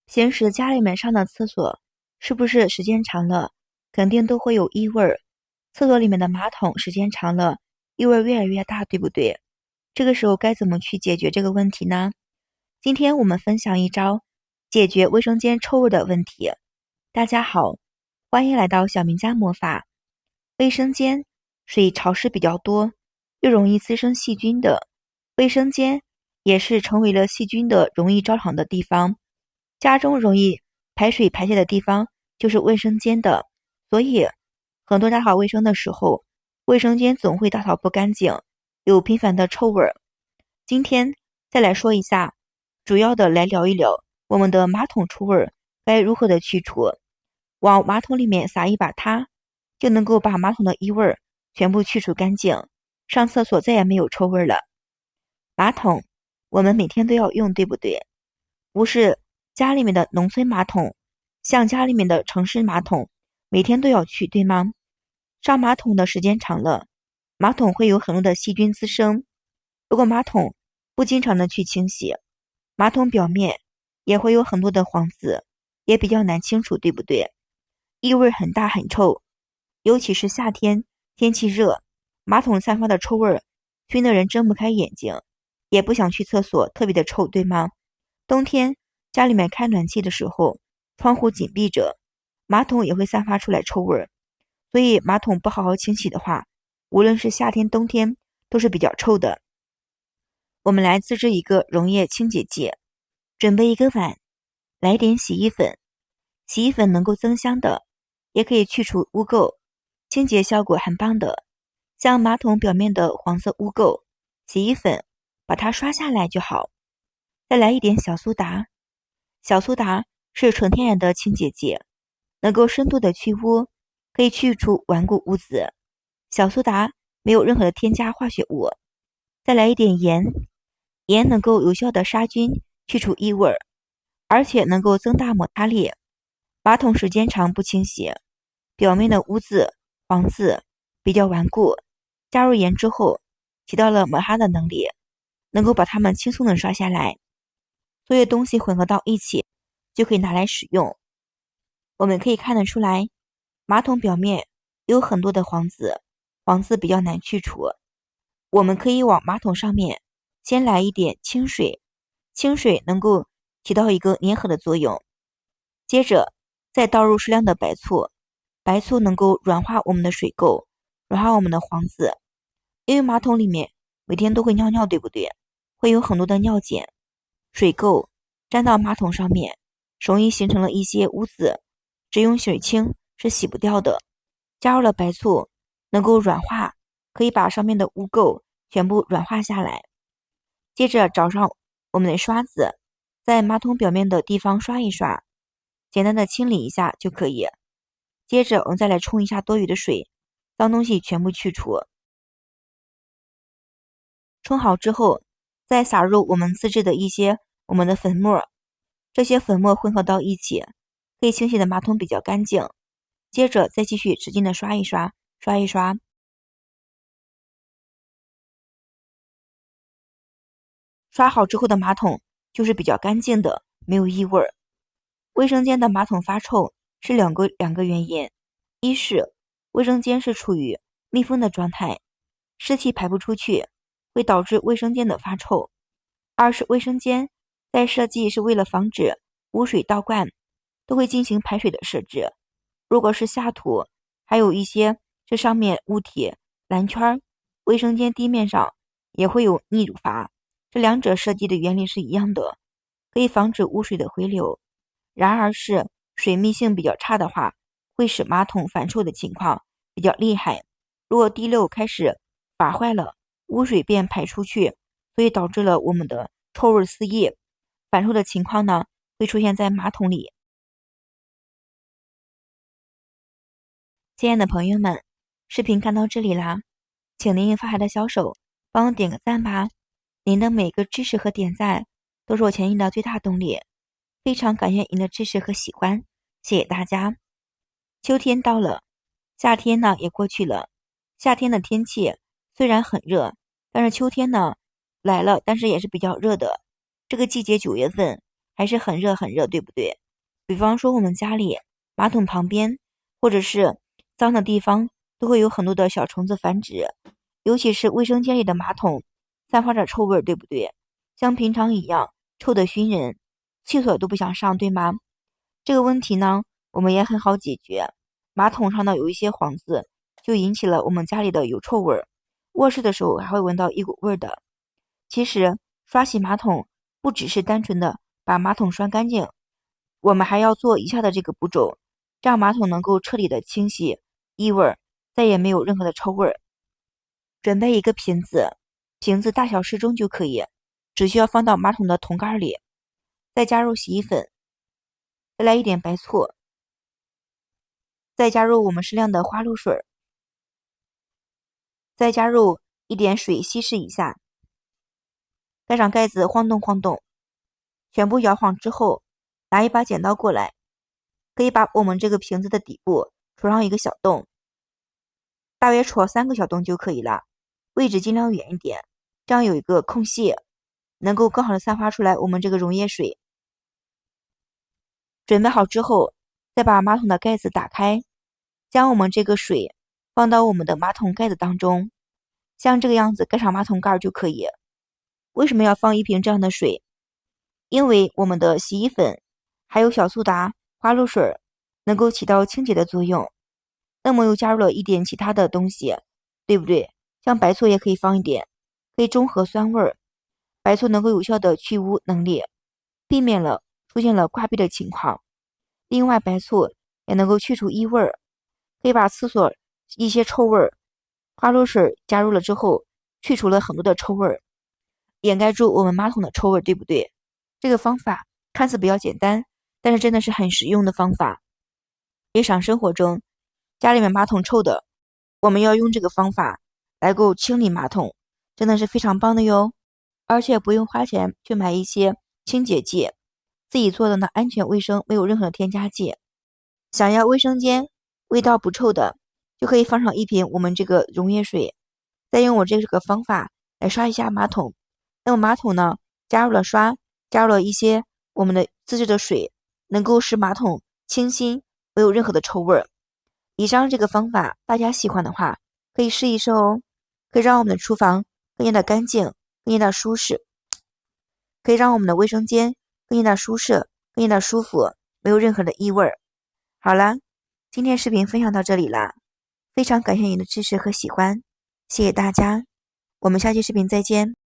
平时家里面上的厕所，是不是时间长了，肯定都会有异味儿？厕所里面的马桶时间长了，异味越来越大，对不对？这个时候该怎么去解决这个问题呢？今天我们分享一招解决卫生间臭味的问题。大家好，欢迎来到小明家魔法。卫生间水潮湿比较多，又容易滋生细菌的，卫生间也是成为了细菌的容易招场的地方。家中容易排水排泄的地方就是卫生间的，所以很多打扫卫生的时候，卫生间总会打扫不干净，有频繁的臭味儿。今天再来说一下，主要的来聊一聊我们的马桶臭味儿该如何的去除。往马桶里面撒一把它，就能够把马桶的异味儿全部去除干净，上厕所再也没有臭味了。马桶我们每天都要用，对不对？不是家里面的农村马桶，像家里面的城市马桶，每天都要去，对吗？上马桶的时间长了，马桶会有很多的细菌滋生。如果马桶不经常的去清洗，马桶表面也会有很多的黄渍，也比较难清除，对不对？异味很大很臭，尤其是夏天天气热，马桶散发的臭味熏得人睁不开眼睛，也不想去厕所，特别的臭，对吗？冬天家里面开暖气的时候，窗户紧闭着，马桶也会散发出来臭味儿，所以马桶不好好清洗的话，无论是夏天冬天都是比较臭的。我们来自制一个溶液清洁剂，准备一个碗，来点洗衣粉，洗衣粉能够增香的，也可以去除污垢，清洁效果很棒的。像马桶表面的黄色污垢，洗衣粉把它刷下来就好。再来一点小苏打，小苏打是纯天然的清洁剂，能够深度的去污，可以去除顽固污渍。小苏打没有任何的添加化学物。再来一点盐，盐能够有效的杀菌，去除异味，而且能够增大摩擦力。马桶时间长不清洗，表面的污渍、黄渍比较顽固，加入盐之后，起到了摩擦的能力，能够把它们轻松的刷下来。所有东西混合到一起，就可以拿来使用。我们可以看得出来，马桶表面有很多的黄渍，黄渍比较难去除。我们可以往马桶上面先来一点清水，清水能够起到一个粘合的作用。接着再倒入适量的白醋，白醋能够软化我们的水垢，软化我们的黄渍。因为马桶里面每天都会尿尿，对不对？会有很多的尿碱，水垢沾到马桶上面，容易形成了一些污渍，只用水清是洗不掉的。加入了白醋，能够软化，可以把上面的污垢全部软化下来。接着找上我们的刷子，在马桶表面的地方刷一刷，简单的清理一下就可以。接着我们再来冲一下多余的水，脏东西全部去除。冲好之后，再撒入我们自制的我们的粉末，这些粉末混合到一起，可以清洗的马桶比较干净。接着再继续使劲的刷一刷，刷一刷。刷好之后的马桶就是比较干净的，没有异味。卫生间的马桶发臭是两个原因，一是卫生间是处于密封的状态，湿气排不出去，会导致卫生间的发臭；二是卫生间在设计是为了防止污水倒灌，都会进行排水的设置。如果是下土，还有一些这上面物体蓝圈，卫生间地面上也会有逆乳阀，这两者设计的原理是一样的，可以防止污水的回流。然而是水密性比较差的话，会使马桶反臭的情况比较厉害。如果滴漏开始阀坏了，污水便排出去，所以导致了我们的臭味四溢，反臭的情况呢会出现在马桶里。亲爱的朋友们，视频看到这里啦，请您发财的小手帮我点个赞吧，您的每个支持和点赞都是我前进的最大动力。非常感谢您的支持和喜欢，谢谢大家。秋天到了，夏天呢也过去了。夏天的天气虽然很热，但是秋天呢来了，但是也是比较热的。这个季节9月份还是很热很热，对不对？比方说我们家里马桶旁边或者是脏的地方都会有很多的小虫子繁殖，尤其是卫生间里的马桶散发着臭味，对不对？像平常一样臭得熏人，厕所都不想上，对吗？这个问题呢，我们也很好解决。马桶上呢有一些黄渍，就引起了我们家里的有臭味儿，卧室的时候还会闻到一股味儿的。其实刷洗马桶不只是单纯的把马桶刷干净，我们还要做以下的这个步骤，这样马桶能够彻底的清洗异味儿，再也没有任何的臭味儿。准备一个瓶子，瓶子大小适中就可以，只需要放到马桶的桶盖里，再加入洗衣粉，再来一点白醋，再加入我们适量的花露水，再加入一点水稀释一下，盖上盖子晃动晃动，全部摇晃之后，拿一把剪刀过来，可以把我们这个瓶子的底部戳上一个小洞，大约戳3个小洞就可以了，位置尽量远一点，这样有一个空隙，能够更好的散发出来我们这个溶液水。准备好之后，再把马桶的盖子打开，将我们这个水放到我们的马桶盖子当中，像这个样子盖上马桶盖就可以。为什么要放一瓶这样的水？因为我们的洗衣粉还有小苏打、花露水能够起到清洁的作用，那么又加入了一点其他的东西，对不对？像白醋也可以放一点，可以中和酸味儿。白醋能够有效的去污能力，避免了出现了挂壁的情况。另外，白醋也能够去除异味儿，可以把厕所一些臭味儿，花露水加入了之后，去除了很多的臭味儿，掩盖住我们马桶的臭味，对不对？这个方法看似比较简单，但是真的是很实用的方法。日常生活中，家里面马桶臭的，我们要用这个方法来够清理马桶，真的是非常棒的哟。而且不用花钱去买一些清洁剂，自己做的呢安全卫生，没有任何的添加剂。想要卫生间味道不臭的，就可以放上一瓶我们这个溶液水，再用我这个方法来刷一下马桶。那么马桶呢，加入了刷，加入了一些我们的自制的水，能够使马桶清新，没有任何的臭味儿。以上这个方法大家喜欢的话，可以试一试哦，可以让我们的厨房更加的干净，更加的舒适，可以让我们的卫生间更加的舒适，更加的舒服，没有任何的异味儿。好了，今天视频分享到这里啦，非常感谢您的支持和喜欢，谢谢大家，我们下期视频再见。